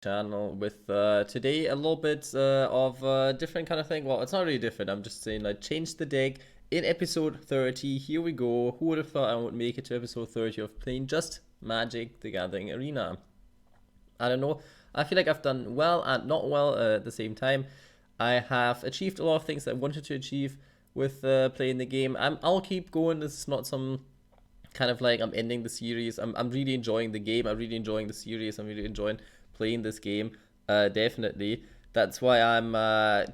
channel with today a little bit of a different kind of thing. Well, it's not really different. I'm just saying I changed the deck in episode 30. Here we go. Who would have thought I would make it to episode 30 of playing just Magic the Gathering Arena? I don't know. I feel like I've done well and not well at the same time. I have achieved a lot of things that I wanted to achieve with playing the game. I'll keep going. This is not some kind of like I'm ending the series. I'm really enjoying the game. I'm really enjoying the series. I'm really enjoying playing this game. Definitely. That's why I'm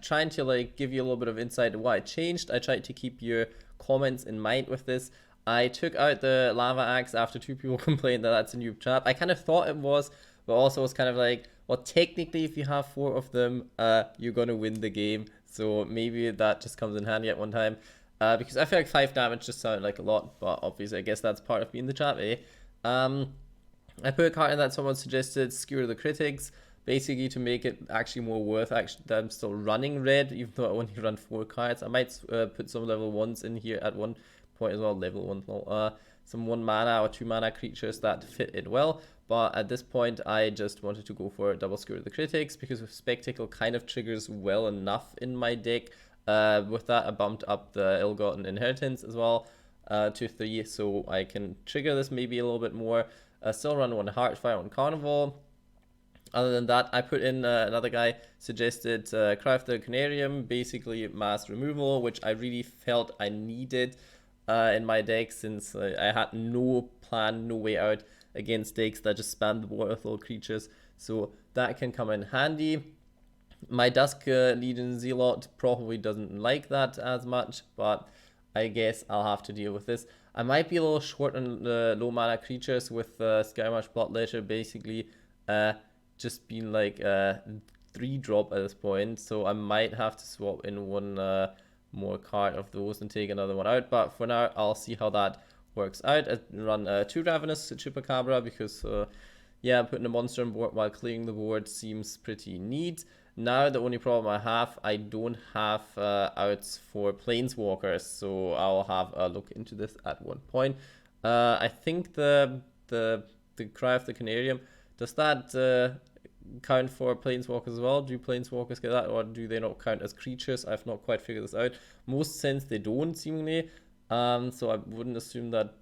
trying to like give you a little bit of insight into what I changed. I tried to keep your comments in mind with this. I took out the lava axe after 2 people complained that that's a noob trap. I kind of thought it was, but also was kind of like, well, technically if you have 4 of them, you're gonna win the game. So maybe that just comes in handy at one time. Because I feel like 5 damage just sounded like a lot, but obviously I guess that's part of being the chat, eh? I put a card in that someone suggested, Skewer the Critics, basically to make it actually more worth actually that I'm still running red, even though I only run 4 cards. I might put some level 1s in here at one point as well, level 1, some 1 mana or 2 mana creatures that fit it well, but at this point I just wanted to go for double Skewer the Critics, because Spectacle kind of triggers well enough in my deck. With that, I bumped up the Ill-Gotten Inheritance as well to 3, so I can trigger this maybe a little bit more. Still run 1 Heartfire on Carnival. Other than that, I put in another guy suggested Cry of the Canarium, basically mass removal, which I really felt I needed in my deck, since I had no plan, no way out against decks that just spam the board with little creatures. So that can come in handy. My Dusk Legion Zealot probably doesn't like that as much, but I guess I'll have to deal with this. I might be a little short on the low mana creatures with Skymarsh Bloodletter basically just being like 3 drop at this point, so I might have to swap in 1 more card of those and take another one out, but for now I'll see how that works out. I run 2 Ravenous Chupacabra because yeah, putting a monster on board while clearing the board seems pretty neat. Now the only problem I have, I don't have outs for Planeswalkers, so I'll have a look into this at one point. I think the Cry of the Canarium, does that count for Planeswalkers as well? Do Planeswalkers get that, or do they not count as creatures? I've not quite figured this out. Most sense they don't, seemingly. So I wouldn't assume that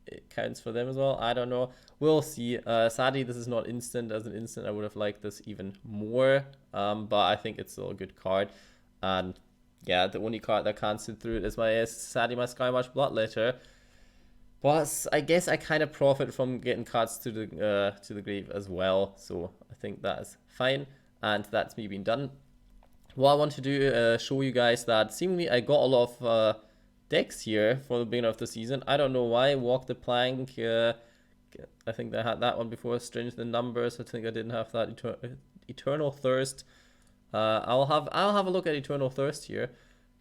it counts for them as well. I don't know. We'll see. Sadly, this is not instant. As an instant, I would have liked this even more. But I think it's still a good card. And yeah, the only card that can't sit through it is sadly my Skymarsh Bloodletter. But I guess I kind of profit from getting cards to the grave as well. So I think that is fine. And that's me being done. What I want to do show you guys that seemingly I got a lot of decks here for the beginning of the season. I don't know why. Walk the Plank. I think I had that one before. Strange the Numbers. I think I didn't have that. Eternal Thirst. I'll have a look at Eternal Thirst here,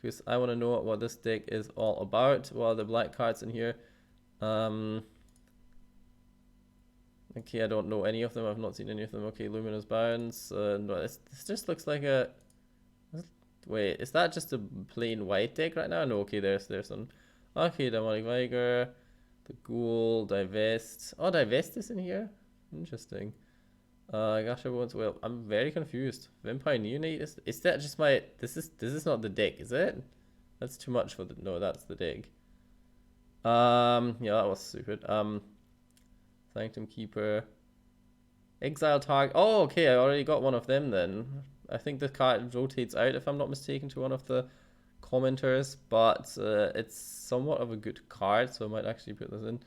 because I want to know what this deck is all about. What are the black cards in here? Okay, I don't know any of them. I've not seen any of them. Okay, Luminous Bounds. No, this just looks like a... Wait, is that just a plain white deck right now? No, okay, there's some. Okay, Demonic Vigor, the Ghoul, Divest. Oh, Divest is in here? Interesting. Gosh, everyone's... Well, I'm very confused. Vampire Neonate? Is that just my... This is not the deck, is it? That's too much for the... No, that's the deck. Yeah, that was stupid. Sanctum Keeper. Exile Target. Oh, okay, I already got one of them then. I think the card rotates out, if I'm not mistaken, to one of the commenters, but it's somewhat of a good card, so I might actually put this in.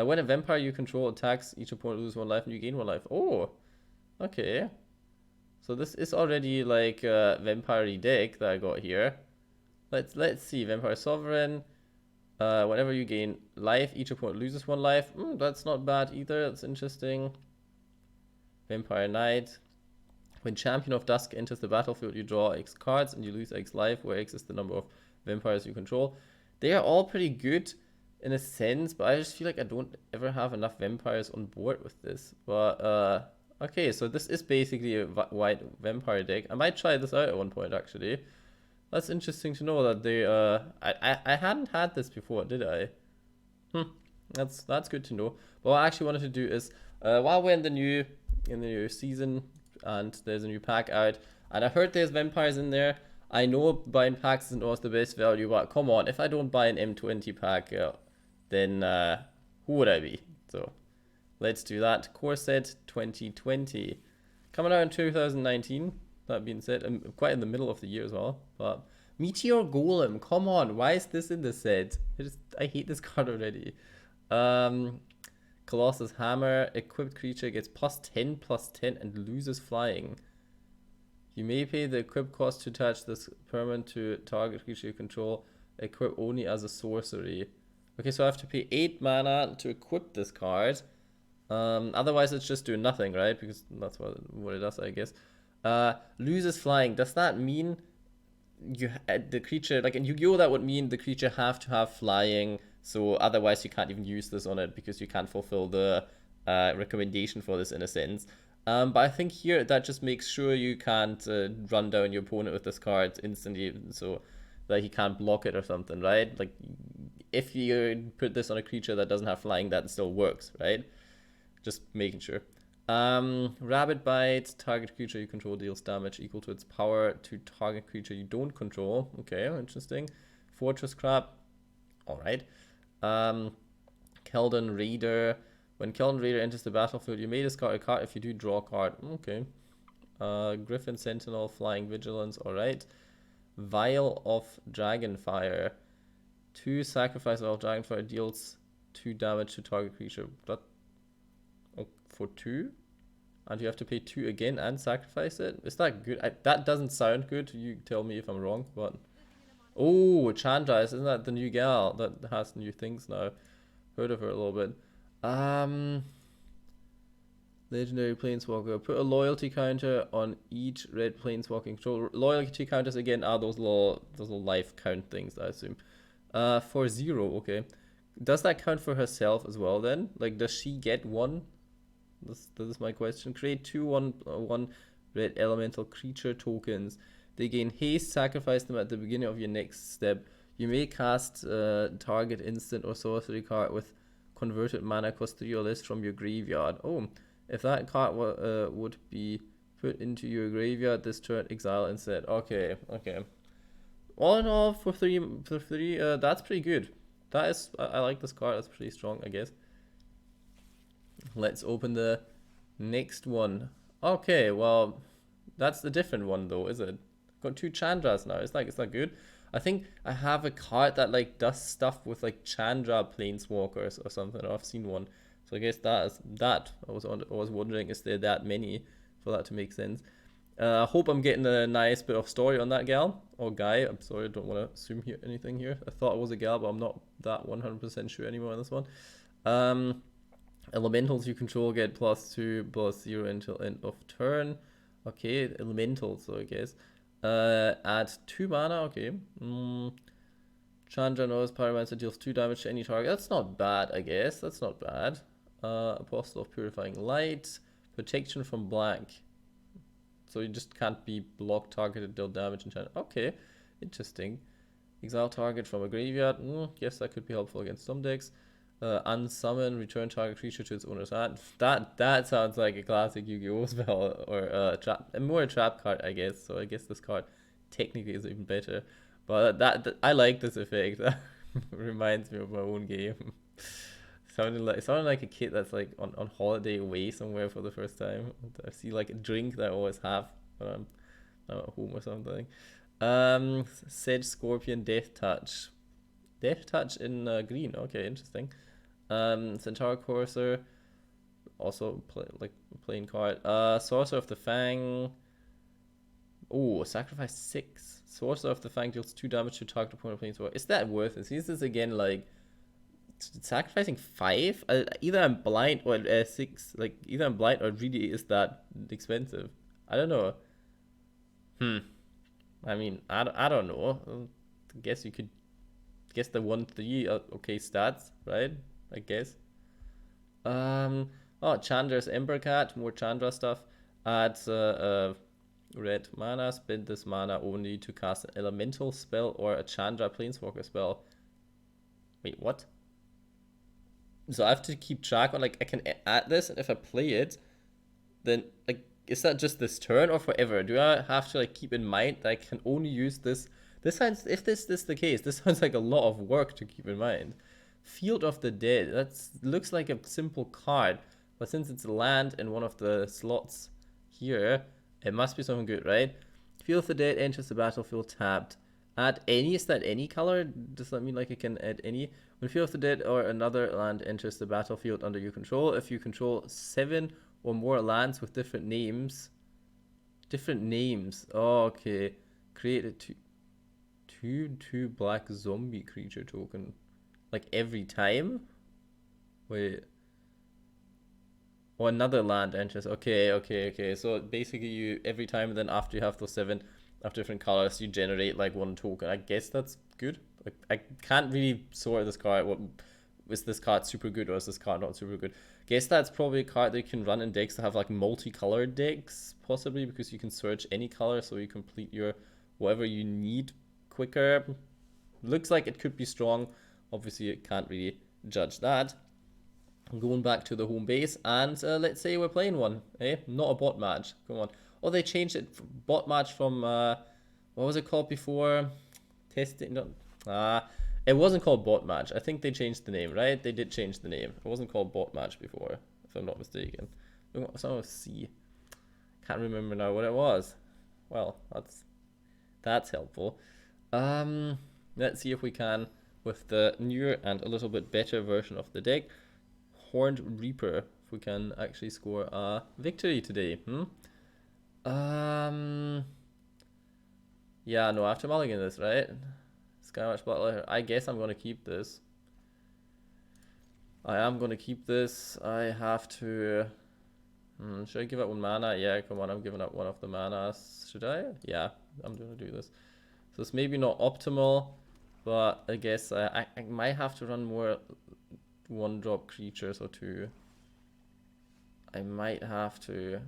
When a vampire you control attacks, each opponent loses 1 life and you gain 1 life. Oh, okay. So this is already like a vampire-y deck that I got here. Let's see. Vampire Sovereign. Whenever you gain life, each opponent loses 1 life. That's not bad either. That's interesting. Vampire Knight. When Champion of Dusk enters the battlefield, you draw X cards and you lose X life, where X is the number of vampires you control. They are all pretty good in a sense, but I just feel like I don't ever have enough vampires on board with this. But, okay, so this is basically a white vampire deck. I might try this out at one point, actually. That's interesting to know that they, I hadn't had this before, did I? That's good to know. But what I actually wanted to do is, while we're in the new season, and there's a new pack out. And I heard there's vampires in there. I know buying packs isn't always the best value, but come on, if I don't buy an M20 pack, then who would I be? So let's do that. Core set 2020. Coming out in 2019. That being said, I'm quite in the middle of the year as well. But Meteor Golem, come on, why is this in the set? I hate this card already. Colossus Hammer, equipped creature gets +10/+10 and loses flying. You may pay the equip cost to attach this permanent to target creature you control, equip only as a sorcery. Okay, so I have to pay 8 mana to equip this card. Otherwise it's just doing nothing, right? Because that's what it does, I guess. Loses flying. Does that mean the creature, like in Yu-Gi-Oh, that would mean the creature have to have flying, so otherwise you can't even use this on it because you can't fulfill the recommendation for this in a sense. But I think here that just makes sure you can't run down your opponent with this card instantly, so that he can't block it or something, right? Like if you put this on a creature that doesn't have flying, that still works, right? Just making sure. Rabbit Bite, target creature you control deals damage equal to its power to target creature you don't control. Okay, interesting. Fortress Crab. Alright. Keldon Raider. When Keldon Raider enters the battlefield, you may discard a card. If you do, draw a card. Okay. Griffin Sentinel, Flying Vigilance. Alright. Vial of Dragonfire. 2 sacrifice of Dragonfire deals 2 damage to target creature. That for 2, and you have to pay 2 again and sacrifice it. Is that good? That doesn't sound good. You tell me if I'm wrong. But oh, Chandra, isn't that the new gal that has new things now? Heard of her a little bit. Legendary Planeswalker. Put a loyalty counter on each red Planeswalking control. Loyalty counters again are those little life count things, I assume. For 0, okay. Does that count for herself as well then? Like, does she get 1? This is my question. Create 2/1 red elemental creature tokens. They gain haste. Sacrifice them at the beginning of your next step. You may cast target instant or sorcery card with converted mana cost 3 or less from your graveyard. Oh, if that card would be put into your graveyard this turn, exile instead. Okay. All in all, for three, that's pretty good. That is, I like this card. That's pretty strong, I guess. Let's open the next one. Okay, well, that's the different one though, is it? Got 2 Chandras now. It's that good. I think I have a card that like does stuff with like Chandra Planeswalkers or something. Or I've seen one. So I guess that is that. I was wondering, is there that many for that to make sense? I hope I'm getting a nice bit of story on that gal or guy. I'm sorry, I don't want to assume anything here. I thought it was a gal, but I'm not that 100% sure anymore on this one. Elementals you control get +2/+0 until end of turn. Okay, elementals, so I guess. Add 2 mana, okay. Chandra knows Pyromancer deals 2 damage to any target. That's not bad, I guess. That's not bad. Apostle of Purifying Light. Protection from black. So you just can't be blocked, targeted, deal damage, and Chandra. Okay, interesting. Exile target from a graveyard. Guess that could be helpful against some decks. Unsummon, return target creature to its owner's hand. That sounds like a classic Yu-Gi-Oh spell, or more a trap card, I guess. So I guess this card technically is even better. But that I like this effect. That reminds me of my own game. Sounded like a kid that's like on holiday away somewhere for the first time. I see like a drink that I always have when I'm at home or something. Sedge Scorpion Death Touch. Death Touch in green. Okay, interesting. Centaur Courser, also plain card. Sorcerer of the Fang. Oh, sacrifice 6. Sorcerer of the Fang deals 2 damage to target opponent planeswalker. Is that worth it? Is this again like sacrificing 5? Either I'm blind or 6. Like either I'm blind or it really is that expensive. I don't know. I mean, I don't know. I guess you could guess the 1/3 okay stats, right? I guess. Oh, Chandra's Ember Cat, more Chandra stuff. Adds red mana, spend this mana only to cast an elemental spell or a Chandra Planeswalker spell. Wait, what? So I have to keep track on, like, I can add this, and if I play it, then like is that just this turn or forever? Do I have to like keep in mind that I can only use this? This sounds, if this is the case, this sounds like a lot of work to keep in mind. Field of the Dead. That looks like a simple card, but since it's land in one of the slots here, it must be something good, right? Field of the Dead enters the battlefield tapped. Add any, is that any color? Does that mean like I can add any? When Field of the Dead or another land enters the battlefield under your control, if you control 7 or more lands with different names. Different names. Oh, okay. Create a 2/2 black zombie creature token. Like every time? Wait. Or another land enters. Okay. So basically you, every time then after you have those 7 of different colors, you generate like 1 token. I guess that's good. Like, I can't really sort this card. What is this card super good or is this card not super good? Guess that's probably a card that you can run in decks that have like multicolored decks, possibly, because you can search any color so you complete your whatever you need quicker. Looks like it could be strong. Obviously, you can't really judge that. Going back to the home base, and let's say we're playing one, eh? Not a bot match. Come on. Oh, they changed it. Bot match from what was it called before? Testing. No, it wasn't called bot match. I think they changed the name, right? They did change the name. It wasn't called bot match before, if I'm not mistaken. Some of C. Can't remember now what it was. Well, that's helpful. Let's see if we can with the newer and a little bit better version of the deck. Horned Reaper, if we can actually score a victory today. Yeah, no, after mulligan this, right? Skywatch Butler. I guess I'm gonna keep this. I am gonna keep this. I have to. Should I give up 1 mana? Yeah, come on, I'm giving up 1 of the manas. Should I? Yeah, I'm gonna do this. So it's maybe not optimal, but I guess I might have to run more 1-drop creatures or 2. I might have to.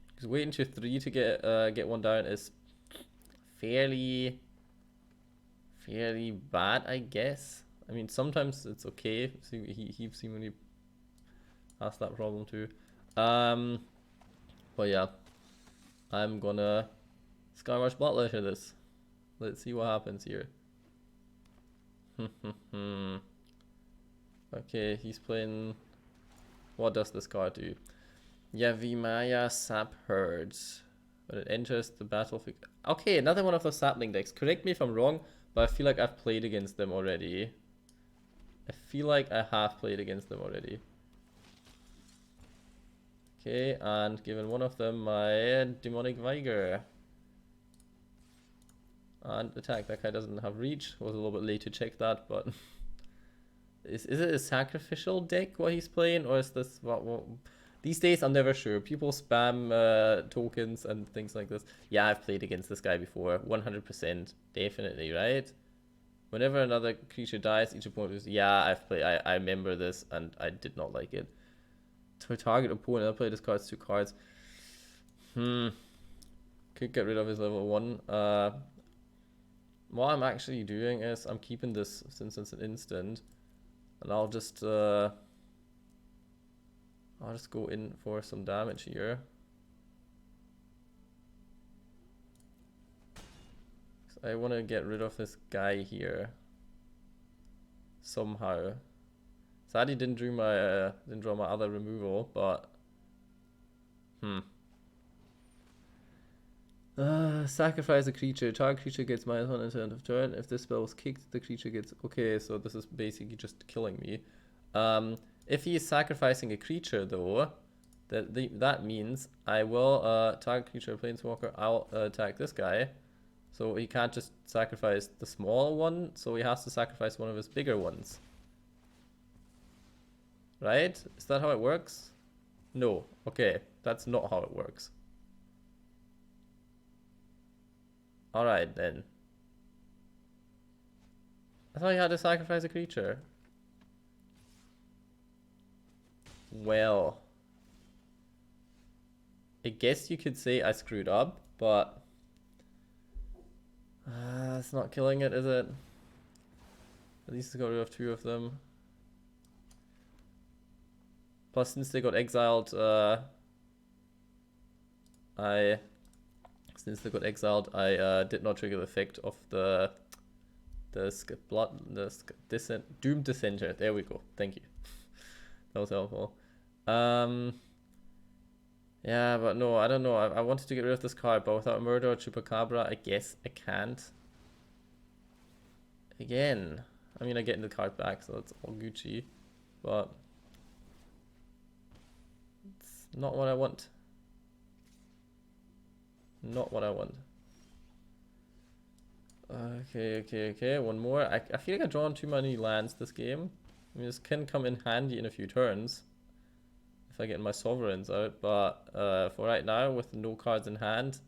Because waiting to 3 to get 1 down is fairly bad, I guess. I mean, sometimes it's okay. He seemingly has that problem too. But yeah, I'm gonna Skymarsh Butler to this. Let's see what happens here. Okay, he's playing. What does this card do? Yavimaya Sap Herds. When it enters the battlefield. Okay, another one of those sapling decks. Correct me if I'm wrong, but I feel like I've played against them already. I feel like I have played against them already. Okay, and given one of them my Demonic Vigor. And attack. That guy doesn't have reach. Was a little bit late to check that, but is it a sacrificial deck what he's playing, or is this what these days I'm never sure. People spam tokens and things like this. Yeah, I've played against this guy before. 100%, definitely, right? Whenever another creature dies, each opponent is. Yeah, I've played. I remember this, and I did not like it. To target opponent, I'll play this card's 2 cards. Could get rid of his level 1. What I'm actually doing is I'm keeping this since it's an instant, and I'll just go in for some damage here. I want to get rid of this guy here somehow. Sadly, didn't draw my other removal, but sacrifice a creature. Target creature gets -1 until end of turn. If this spell was kicked, the creature gets. Okay, so this is basically just killing me. If he is sacrificing a creature, though, that means I will target creature, planeswalker. I'll attack this guy. So he can't just sacrifice the small one. So he has to sacrifice one of his bigger ones. Right? Is that how it works? No. Okay, that's not how it works. Alright then. I thought you had to sacrifice a creature. Well, I guess you could say I screwed up, but it's not killing it, is it? At least I got rid of 2 of them. Plus, since they got exiled, since they got exiled, I did not trigger the effect of the Doom Dissenter. There we go. Thank you. That was helpful. Yeah, but no, I don't know. I wanted to get rid of this card, but without Murder or Chupacabra, I guess I can't. Again, I mean, I get the card back, so it's all Gucci, but it's not what I want. Not what I want. Okay. One more. I feel like I've drawn too many lands this game. I mean, this can come in handy in a few turns if I get my sovereigns out, but for right now, with no cards in hand,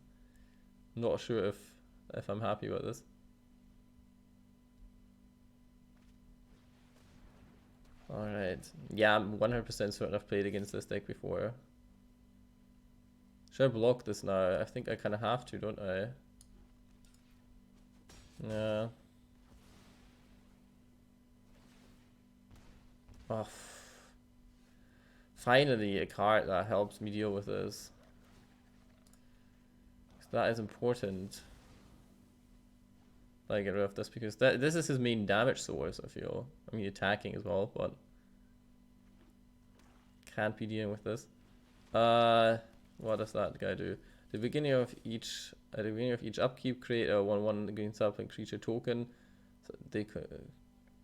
not sure if I'm happy with this. Alright. Yeah, I'm 100% certain I've played against this deck before. Should I block this now? I think I kind of have to, don't I? Yeah. Oh. Finally, a card that helps me deal with this. That is important. I get rid of this because this is his main damage source, I feel. I mean, attacking as well, but can't be dealing with this. What does that guy do? At the beginning of each upkeep, create a 1/1 green sapling creature token. So they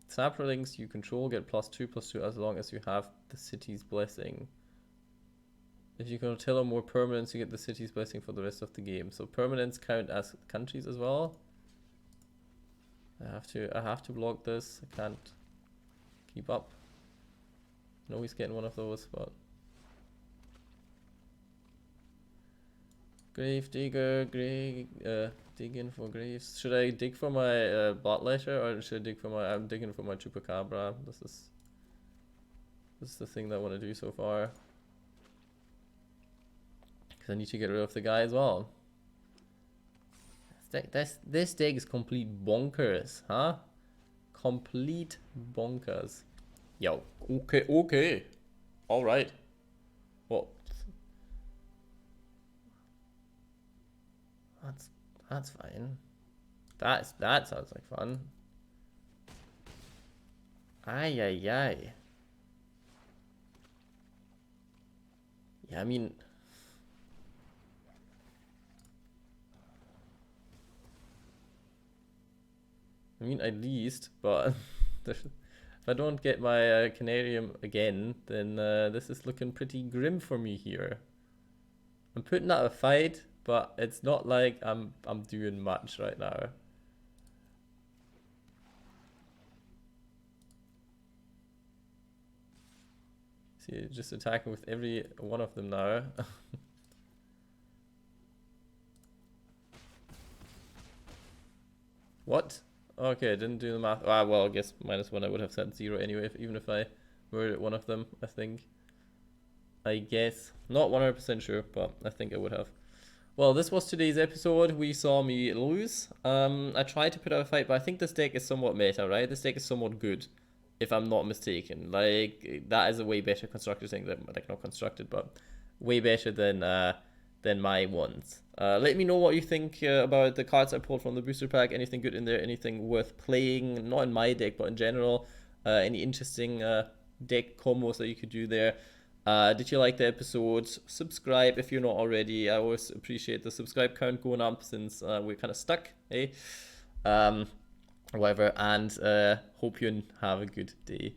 saplings you control get +2/+2 as long as you have the city's blessing. If you can tell them more permanents, you get the city's blessing for the rest of the game. So permanents count as countries as well. I have to block this. I can't keep up. I know he's getting one of those, but Grave Digger, digging for graves. Should I dig for my Bloodletter, or should I dig for my? I'm digging for my Chupacabra. This is the thing that I want to do so far. Because I need to get rid of the guy as well. This deck is complete bonkers, huh? Complete bonkers. Yo, okay. Alright. Well, that's fine. That sounds like fun. Ay. Yeah, I mean, at least, but if I don't get my Canarium again, then this is looking pretty grim for me here. I'm putting out a fight, but it's not like I'm doing much right now. See, just attacking with every one of them now. What? Okay, I didn't do the math. Ah, well, I guess -1 I would have said 0 anyway, even if I murdered one of them, I think. I guess. Not 100% sure, but I think I would have. Well, this was today's episode. We saw me lose. I tried to put out a fight, but I think this deck is somewhat meta, right? This deck is somewhat good, if I'm not mistaken. Like, that is a way better constructed thing than, like, not constructed, but way better than my ones. Let me know what you think about the cards I pulled from the booster pack. Anything good in there? Anything worth playing? Not in my deck, but in general. Any interesting deck combos that you could do there? Did you like the episode? Subscribe if you're not already. I always appreciate the subscribe count going up since we're kind of stuck, eh? Whatever, and hope you have a good day.